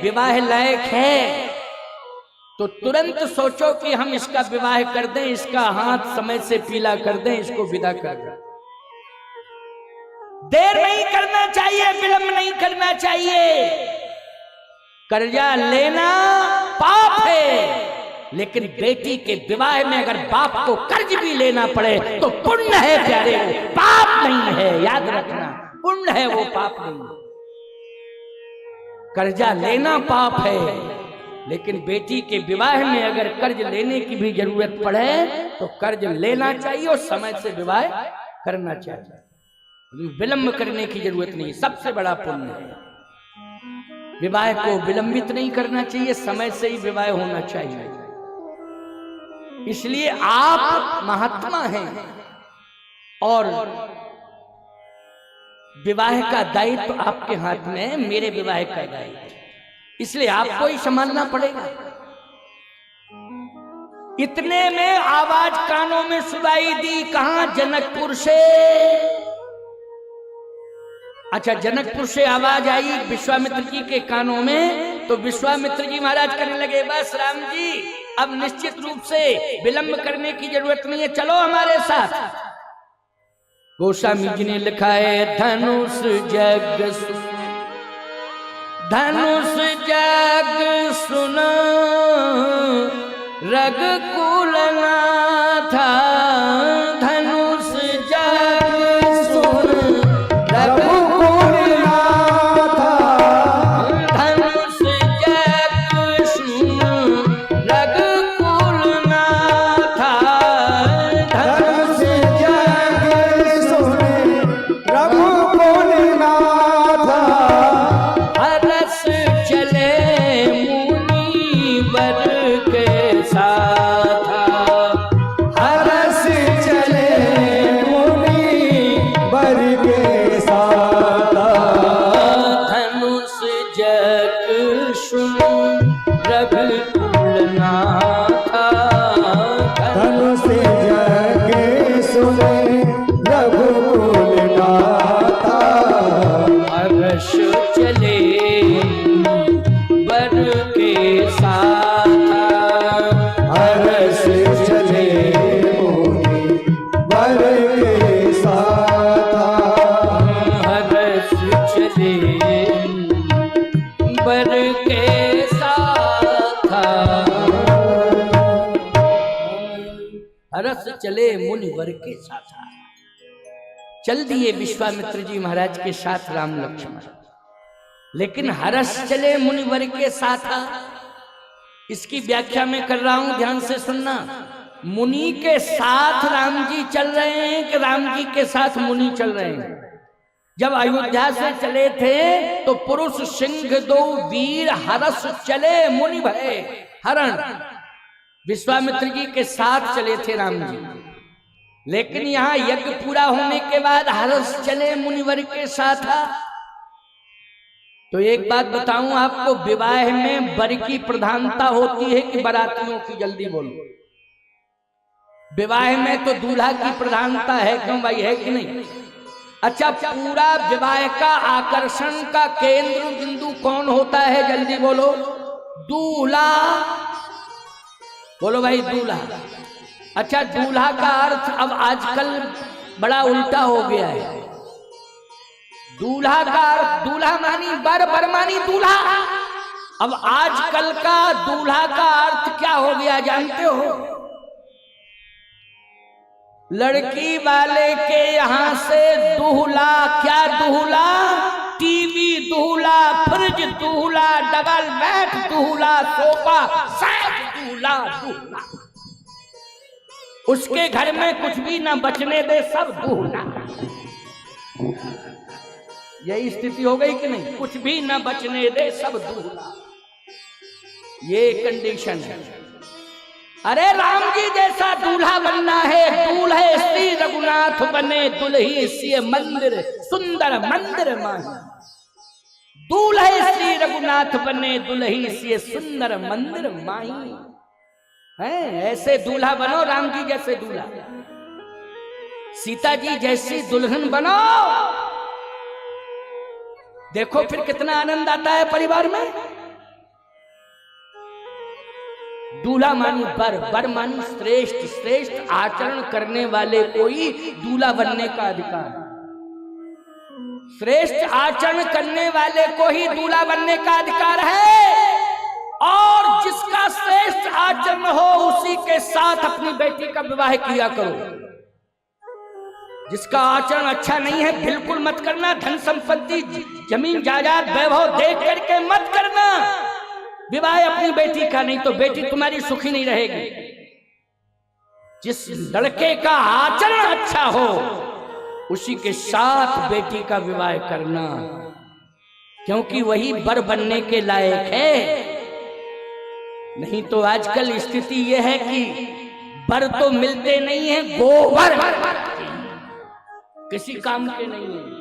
विवाह लायक है तो तुरंत सोचो कि हम इसका विवाह कर दें, इसका हाथ समय से पीला कर दें, इसको विदा कर दें। देर नहीं करना चाहिए, विलंब नहीं करना चाहिए। कर्जा लेना पाप है, लेकिन बेटी के विवाह में अगर बाप को कर्ज भी लेना पड़े तो पुण्य है प्यारे, वो पाप नहीं है। याद रखना, पुण्य है वो, पाप नहीं है। कर्जा लेना पाप है, लेकिन बेटी के विवाह में अगर कर्ज लेने की भी जरूरत पड़े तो कर्ज लेना चाहिए और समय से विवाह करना चाहिए। विलंब करने की जरूरत नहीं, सबसे बड़ा पुण्य है। विवाह को विलंबित नहीं करना चाहिए, समय से ही विवाह होना चाहिए। इसलिए आप महात्मा हैं और विवाह का दायित्व आपके हाथ में है, मेरे विवाह का दायित्व, इसलिए आपको ही संभालना पड़ेगा। इतने में आवाज कानों में सुनाई दी, कहां? जनकपुर से। अच्छा, जनकपुर से आवाज आई विश्वामित्र जी के कानों में, तो विश्वामित्र जी महाराज करने लगे, बस राम जी अब निश्चित रूप से विलंब करने की जरूरत नहीं है, चलो हमारे साथ। गोस्वामी जी ने लिखा है, धनुष जग सुन रघुकुल नाथा, धनुष जग सुन रघुकुल नाथा, धनुष जग सुन रघुकुल नाथा, धनुष जग सुन रघुकुल नाथा, हरस चले मुनिवर के साथ, हरस चले मुनिवर के साथ, धनुष जग सुन रघुकुल नाथा, धनुष जग सुन रघुकुल नाथा, हर्ष चले वर के साथ, हर्ष चले वर के साथ, हर्ष चले वर के साथ, हर्ष चले मुनिवर के साथ। चल दिए विश्वामित्र जी महाराज के साथ राम लक्ष्मण, लेकिन हर्ष चले मुनिवर के साथ, इसकी व्याख्या मैं कर रहा हूं, ध्यान से सुनना। मुनि के साथ राम जी चल रहे हैं कि राम जी के साथ मुनि चल रहे हैं? जब अयोध्या से चले थे तो पुरुष सिंह दो वीर हर्ष चले मुनि भय हरण, विश्वामित्र जी के साथ चले थे राम जी। लेकिन यहां यज्ञ पूरा होने के बाद हर्ष चले मुनिवर के साथ। तो एक बात बताऊं आपको, विवाह में वर की प्रधानता होती है कि बारातियों की? जल्दी बोलो। विवाह में तो दूल्हा की प्रधानता है, क्यों भाई, है कि नहीं? अच्छा, पूरा विवाह का आकर्षण का केंद्र बिंदु कौन होता है? जल्दी बोलो। दूल्हा। बोलो भाई, दूल्हा। अच्छा, दूल्हा का अर्थ अब आजकल बड़ा उल्टा हो गया है। दूल्हा का अर्थ दूल्हा मानी बर, बर मानी दूल्हा। अब आजकल का दूल्हा का अर्थ क्या हो गया जानते हो? लड़की वाले के यहां से दूल्हा। क्या दूल्हा? टीवी दूल्हा, फ्रिज दूल्हा, डबल बेड दूल्हा, सोफा सेट दूल्हा, दूल्हा। उसके घर में कुछ भी ना बचने दे, सब दूल्हा। यही स्थिति हो गई कि नहीं? कुछ भी ना बचने दे, सब दूल्हा। ये कंडीशन है। अरे राम जी जैसा दूल्हा बनना है, दूल्हे श्री रघुनाथ बने, दुल्ही सिय मंदिर सुंदर मंदिर माही। दूल्हे श्री रघुनाथ बने, दुल्ही सिय सुंदर मंदिर माही। है ऐसे दूल्हा बनो, राम जी जैसे दूल्हा, सीता जी जैसी दुल्हन बनो। देखो फिर कितना आनंद आता है परिवार में। दूल्हा मानी बर, बर मानी श्रेष्ठ, श्रेष्ठ आचरण करने वाले को ही दूल्हा बनने का अधिकार। श्रेष्ठ आचरण करने वाले को ही दूल्हा बनने का अधिकार है। और जिसका श्रेष्ठ आचरण हो उसी के साथ अपनी बेटी का विवाह किया करो। जिसका आचरण अच्छा नहीं है बिल्कुल मत करना। धन संपत्ति, जमीन जायदाद, वैभव देख करके मत करना विवाह अपनी बेटी का, नहीं तो बेटी तुम्हारी सुखी नहीं रहेगी। जिस लड़के का आचरण अच्छा हो उसी के साथ बेटी का विवाह करना, क्योंकि वही बर बनने के लायक है। नहीं तो आजकल स्थिति यह है कि बर तो मिलते नहीं है, गोबर किसी काम के नहीं है।